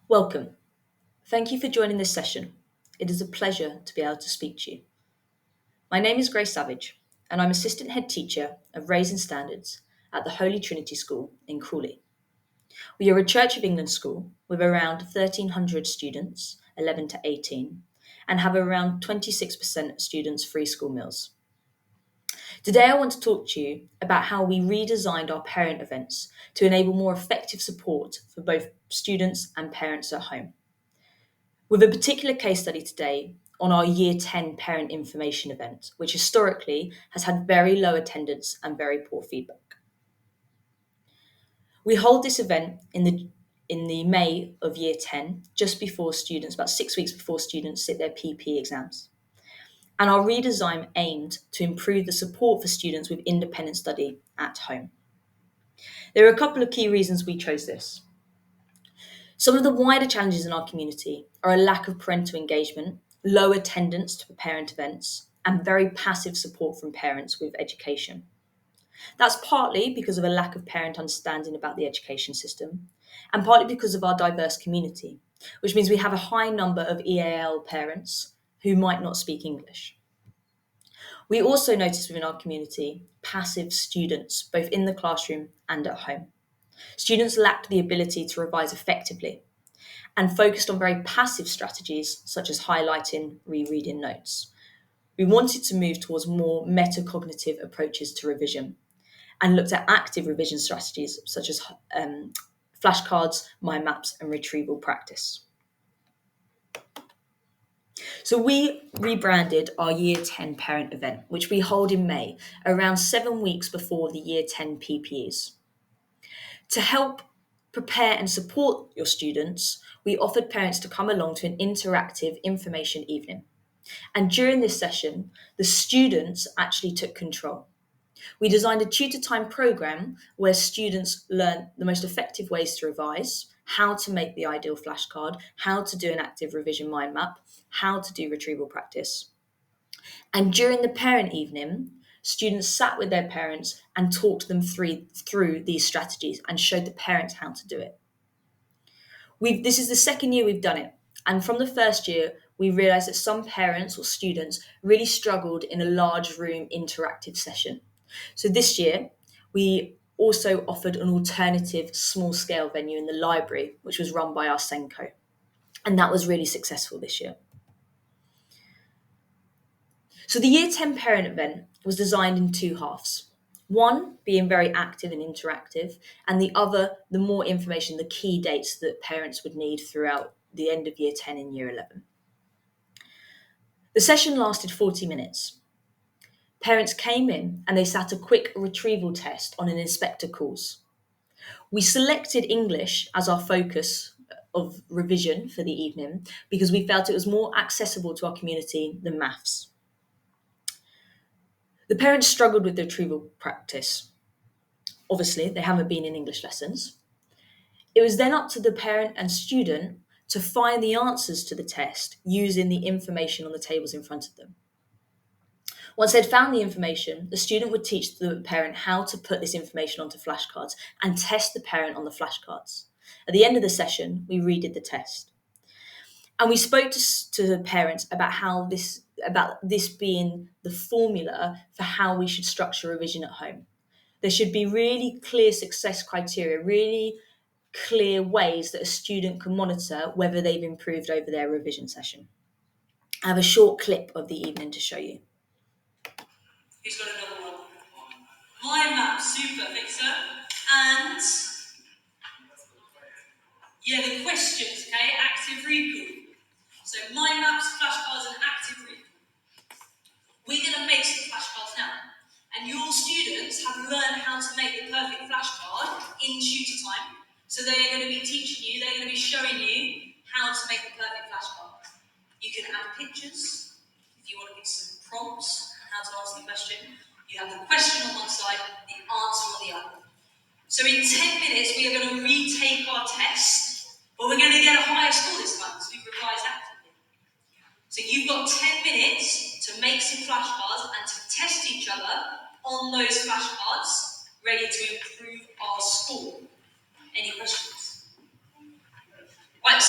Welcome. Thank you for joining this session. It is a pleasure to be able to speak to you. My name is Grace Savage, and I'm Assistant Head Teacher of Raising Standards at the Holy Trinity School in Crawley. We are a Church of England school with around 1,300 students, 11 to 18, and have around 26% of students free school meals. Today, I want to talk to you about how we redesigned our parent events to enable more effective support for both students and parents at home. With a particular case study today on our Year 10 parent information event, which historically has had very low attendance and very poor feedback. We hold this event in the May of Year 10, just before students, about 6 weeks before students sit their PP exams. And our redesign aimed to improve the support for students with independent study at home. There are a couple of key reasons we chose this. Some of the wider challenges in our community are a lack of parental engagement, low attendance to parent events, and very passive support from parents with education. That's partly because of a lack of parent understanding about the education system, and partly because of our diverse community, which means we have a high number of EAL parents who might not speak English. We also notice within our community passive students, both in the classroom and at home. Students lacked the ability to revise effectively and focused on very passive strategies such as highlighting, rereading notes. We wanted to move towards more metacognitive approaches to revision and looked at active revision strategies such as flashcards, mind maps, and retrieval practice. So we rebranded our Year 10 parent event, which we hold in May, around 7 weeks before the Year 10 PPEs. To help prepare and support your students, we offered parents to come along to an interactive information evening. And during this session, the students actually took control. We designed a tutor time program where students learn the most effective ways to revise, how to make the ideal flashcard, how to do an active revision mind map, how to do retrieval practice. And during the parent evening, students sat with their parents and talked them through these strategies and showed the parents how to do it. This is the second year we've done it. And from the first year, we realised that some parents or students really struggled in a large room interactive session. So this year, we also offered an alternative small scale venue in the library, which was run by our Senko. And that was really successful this year. So the Year 10 parent event was designed in two halves. One being very active and interactive, and the other, the more information, the key dates that parents would need throughout the end of Year 10 and Year 11. The session lasted 40 minutes. Parents came in and they sat a quick retrieval test on an inspector course. We selected English as our focus of revision for the evening because we felt it was more accessible to our community than maths. The parents struggled with the retrieval practice. Obviously, they haven't been in English lessons. It was then up to the parent and student to find the answers to the test using the information on the tables in front of them. Once they'd found the information, the student would teach the parent how to put this information onto flashcards and test the parent on the flashcards. At the end of the session, we redid the test. And we spoke to the parents about this being the formula for how we should structure revision at home. There should be really clear success criteria, really clear ways that a student can monitor whether they've improved over their revision session. I have a short clip of the evening to show you. Who's got another one? Mind map, super, think so. And the questions, okay? Active recall. So mind maps, flashcards, and active recall. We're going to make some flashcards now. And your students have learned how to make the perfect flashcard in tutor time. So they're going to be teaching you, they're going to be showing you how to make the perfect flashcard. You can add pictures, if you want to give some prompts on how to answer the question. You have the question on one side, the answer on the other. So in 10 minutes, we are going to retake our test, but we're going to get a higher score this time, because we've revised actively. So you've got 10 minutes to make some flashcards and to test each other on those flashcards, ready to improve our score. Any questions? Right.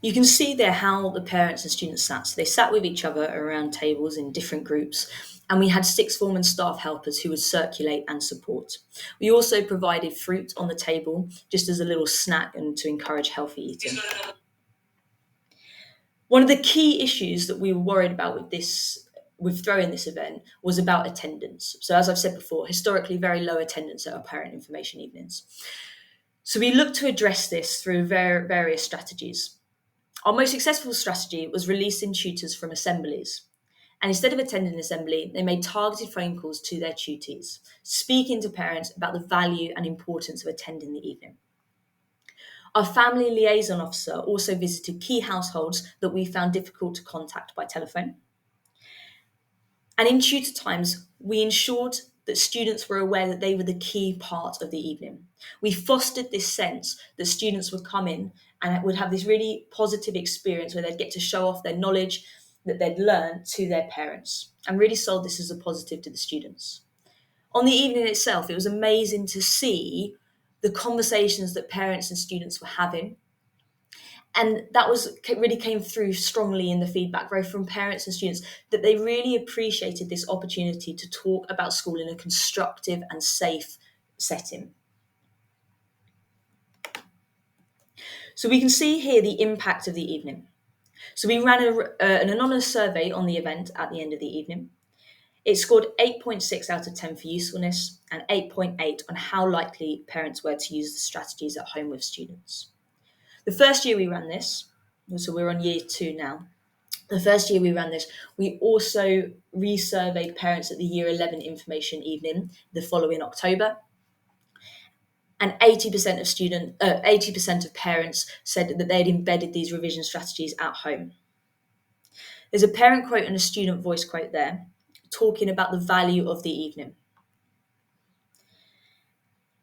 You can see there how the parents and students sat. So they sat with each other around tables in different groups, and we had sixth form and staff helpers who would circulate and support. We also provided fruit on the table just as a little snack and to encourage healthy eating. One of the key issues that we were worried about with throwing this event was about attendance. So as I've said before, historically very low attendance at our parent information evenings. So we looked to address this through various strategies. Our most successful strategy was releasing tutors from assemblies. And instead of attending an assembly, they made targeted phone calls to their tutees, speaking to parents about the value and importance of attending the evening. Our family liaison officer also visited key households that we found difficult to contact by telephone. And in tutor times, we ensured that students were aware that they were the key part of the evening. We fostered this sense that students would come in and would have this really positive experience where they'd get to show off their knowledge that they'd learned to their parents, and really sold this as a positive to the students. On the evening itself, it was amazing to see the conversations that parents and students were having. And that really came through strongly in the feedback, both from parents and students, that they really appreciated this opportunity to talk about school in a constructive and safe setting. So we can see here the impact of the evening. So we ran an anonymous survey on the event at the end of the evening. It scored 8.6 out of 10 for usefulness and 8.8 on how likely parents were to use the strategies at home with students. The first year we ran this, so we're on year 2 now. The first year we ran this, we also resurveyed parents at the year 11 information evening the following October. And 80% of parents said that they'd embedded these revision strategies at home. There's a parent quote and a student voice quote there, talking about the value of the evening.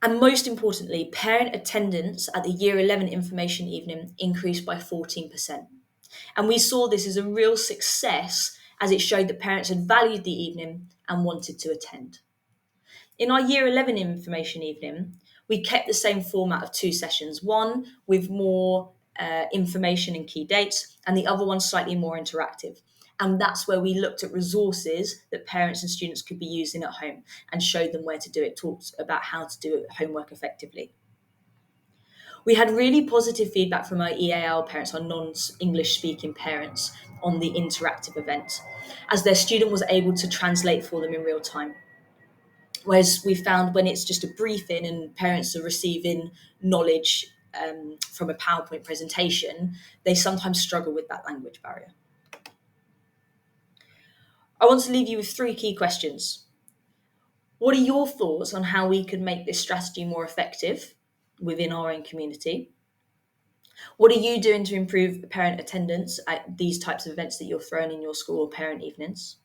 And most importantly, parent attendance at the year 11 information evening increased by 14%. And we saw this as a real success as it showed that parents had valued the evening and wanted to attend. In our year 11 information evening, we kept the same format of 2 sessions, one with more information and key dates, and the other one slightly more interactive. And that's where we looked at resources that parents and students could be using at home and showed them where to do it, talked about how to do homework effectively. We had really positive feedback from our EAL parents, our non-English speaking parents, on the interactive event, as their student was able to translate for them in real time. Whereas we found when it's just a briefing and parents are receiving knowledge from a PowerPoint presentation, they sometimes struggle with that language barrier. I want to leave you with 3 key questions. What are your thoughts on how we could make this strategy more effective within our own community? What are you doing to improve parent attendance at these types of events that you're throwing in your school or parent evenings?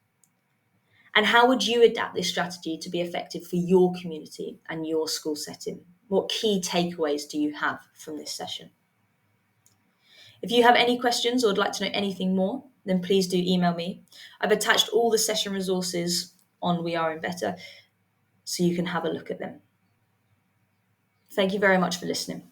And how would you adapt this strategy to be effective for your community and your school setting? What key takeaways do you have from this session? If you have any questions or would like to know anything more, then please do email me. I've attached all the session resources on We Are in Better, so you can have a look at them. Thank you very much for listening.